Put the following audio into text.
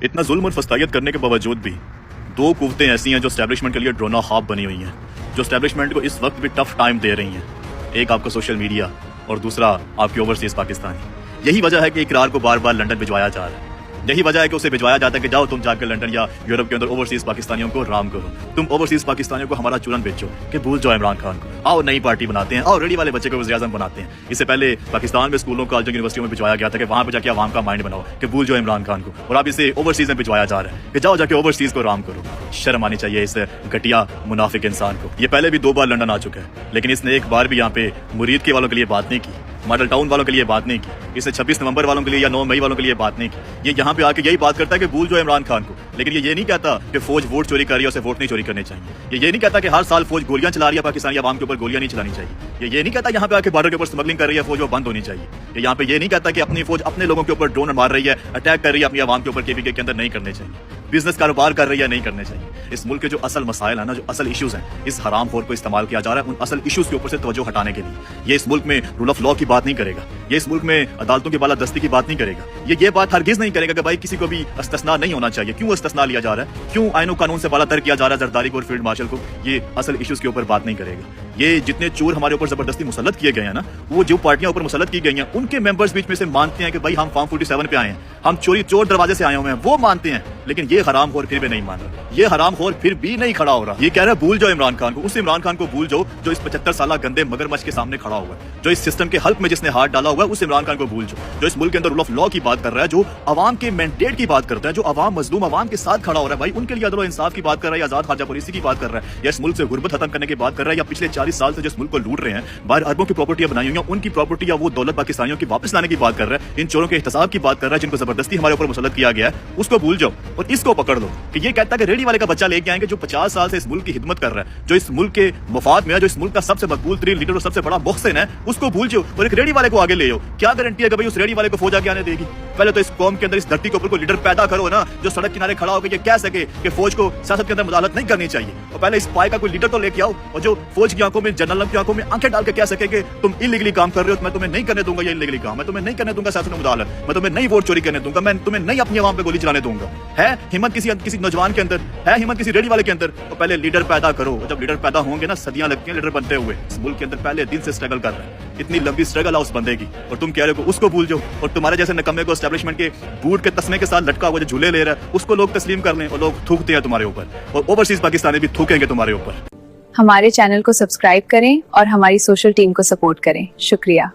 इतना जुल्म और फस्तायत करने के बावजूद भी दो कुव्वतें ऐसी हैं जो एस्टैब्लिशमेंट के लिए ड्रोना ख्वाब बनी हुई हैं, जो एस्टैब्लिशमेंट को इस वक्त भी टफ टाइम दे रही हैं। एक आपका सोशल मीडिया और दूसरा आपकी ओवरसीज पाकिस्तानी। यही वजह है कि इकरार को बार बार लंदन भिजवाया जा रहा है। यही वजह है कि उसे भिजवाया जाता है कि जाओ तुम जाकर लंदन या यूरोप के अंदर ओवरसीज पाकिस्तानियों को राम करो, तुम ओवरसीज पाकिस्तानियों को हमारा चूरन बेचो कि भूल जाओ इमरान खान को, आओ नई पार्टी बनाते हैं, आओ रेडी वाले बच्चे को वज़ीर-ए-आज़म बनाते हैं। इससे पहले पाकिस्तान में स्कूलों कॉलेजों यूनिवर्सिटियों में भिजवाया गया था कि वहां पर जाके आवाम का माइंड बनाओ कि भूल जाओ इमरान खान को, और अब इसे ओवरसीज में भिजवाया जा रहा है कि जाओ जाके ओवरसीज को राम करो। शर्म आनी चाहिए इस घटिया मुनाफिक इंसान को। ये पहले भी 2 बार लंदन आ चुका है, लेकिन इसने एक बार भी यहाँ पे मुरीद के वालों के लिए बात नहीं की, मॉडल टाउन वालों के लिए बात नहीं की, इसने 26 नवंबर वालों के लिए या 9 मई वालों के लिए बात नहीं की। ये यहाँ पे आके यही बात करता है कि भूल जाओ इमरान खान को, लेकिन ये नहीं कहता कि फौज वोट चोरी कर रही है, उसे वोट नहीं चोरी करने चाहिए। ये नहीं कहता कि हर साल फौज गोलियां चला रही है, पाकिस्तानी आवाम के ऊपर गोलियां नहीं चलानी चाहिए। ये नहीं कहता यहाँ पे आके बॉर्डर के ऊपर स्मगलिंग कर रही है, फौज वो बंद होनी चाहिए। ये यहाँ पे ये नहीं कहता कि अपनी फौज अपने लोगों के ऊपर ड्रोन मार रही है, अटैक कर रही है अपनी आवाम के ऊपर, केवीके के अंदर नहीं करने चाहिए। बिजनेस कारोबार कर रही है, नहीं करने चाहिए। इस मुल्क के जो असल मसाइल है ना, जो असल इश्यूज हैं, इस हराम खोर को इस्तेमाल किया जा रहा है उन असल इश्यूज के ऊपर से तवज्जो हटाने के लिए। ये इस मुल्क में रूल ऑफ लॉ की बात नहीं करेगा, ये इस मुल्क में अदालतों की बालादस्ती की बात नहीं करेगा, ये बात हरगिज नहीं करेगा कि भाई किसी को भी इस्तिस्ना नहीं होना चाहिए, क्यों इस्तिस्ना लिया जा रहा है, क्यों आईनो कानून से बाला तर किया जा रहा है जरदारी को और फील्ड मार्शल को। ये असल इश्यूज के ऊपर बात नहीं करेगा। ये जितने चोर हमारे ऊपर जबरदस्ती मुसल्लत किए गए हैं ना, वो जो पार्टियां ऊपर मुसल्लत की गई हैं, उनके मेंबर्स बीच में से मानते हैं कि भाई हम फॉर्म 47 पे आए हैं, हम चोर दरवाजे से आए हुए हैं, वो मानते हैं। लेकिन ये हरामखोर फिर भी नहीं मान रहा, ये हरामखोर फिर भी नहीं खड़ा हो रहा। ये कह रहा है भूल जाओ इमरान खान को, उस इमरान खान को भूल जाओ जो इस 75 साल गंदे मगरमच्छ के सामने खड़ा हुआ है, जो इस सिस्टम के हल्क में जिसने हाथ डाला हुआ है, उस इमरान खान को भूल जाओ जो इस मुल्क के अंदर रूल ऑफ लॉ की बात कर रहा है, जो अवाम के मैंडेट की बात करता है, जो अवाम मजलूम अवाम के साथ खड़ा हो रहा है, भाई उनके लिए अदल और इंसाफ की बात कर रहा है, आजाद खारजा पॉलिसी की बात कर रहा है, या इस मुल्क से गुर्बत खत्म करने की बात कर रहा है, या पिछले 40 साल से जिस मुल्क को लूट रहे हैं, बाहर अरबों की प्रॉपर्टियां बनाई हुई हैं, उनकी प्रॉपर्टी या वो दौलत पाकिस्तानियों की वापस लाने की बात कर रहा है, इन चोरों के एहतसाब की बात कर रहा है जिनको जबरदस्ती हमारे ऊपर मुसल्लत किया गया है, उसको भूल जाओ और इसको पकड़ लो। कि ये कहता है कि रेडी वाले का बच्चा लेके आएंगे जो 50 साल से इस मुल्क की खिदमत कर रहा है, जो इस मुल्क के मफाद में है, जो इस मुल्क का सबसे मकबूल तरीन लीडर और सबसे बड़ा मुहसिन है, उसको भूल जाओ और एक रेडी वाले को आगे ले आओ। क्या गारंटी है कि भाई उस रेडी वाले को फौज आगे आने देगी? पहले तो इस कौम के अंदर, इस धरती के ऊपर कोई लीडर पैदा करो ना, जो सड़क किनारे खड़ा होकर ये कह सके कि फौज को सियासत के अंदर मुदाखलत नहीं करनी चाहिए। और पहले इस पाए का कोई लीडर तो लेके आओ, और जो फौज की आंखों में, जनरल की आंखों में आंखें डाल के कह सके कि तुम इलीगली काम कर रहे हो, तो मैं तुम्हें नहीं करने दूंगा ये इलीगली काम, मैं तुम्हें नहीं करने दूंगा सियासत में मुदाखलत, मैं तुम्हें नहीं वोट चोरी करने दूंगा, मैं तुम्हें नहीं अपनी आवाम पे गोली चलाने दूंगा। है हिम्मत किसी नौजवान के अंदर, है हिम्मत किसी रेडी वाले के अंदर? तो पहले लीडर पैदा करो। जब लीडर पैदा होंगे ना, सदियां लगती हैं लीडर बनते हुए। इस मुल्क के अंदर पहले दिन से स्ट्रगल कर रहा है, इतनी लंबी स्ट्रगल है उस बंदे की, और तुम कह रहे हो उसको भूल जाओ। और तुम्हारे जैसे निकम्मे को एस्टैब्लिशमेंट के बूट के तस्मे के साथ लटका हुआ जो झूले ले रहा है, उसको लोग तस्लीम कर लें और लोग थूकते हैं तुम्हारे ऊपर, और ओवरसीज पाकिस्तानी भी थूकेंगे तुम्हारे ऊपर। हमारे चैनल को सब्सक्राइब करें और हमारी सोशल टीम को सपोर्ट करें। शुक्रिया।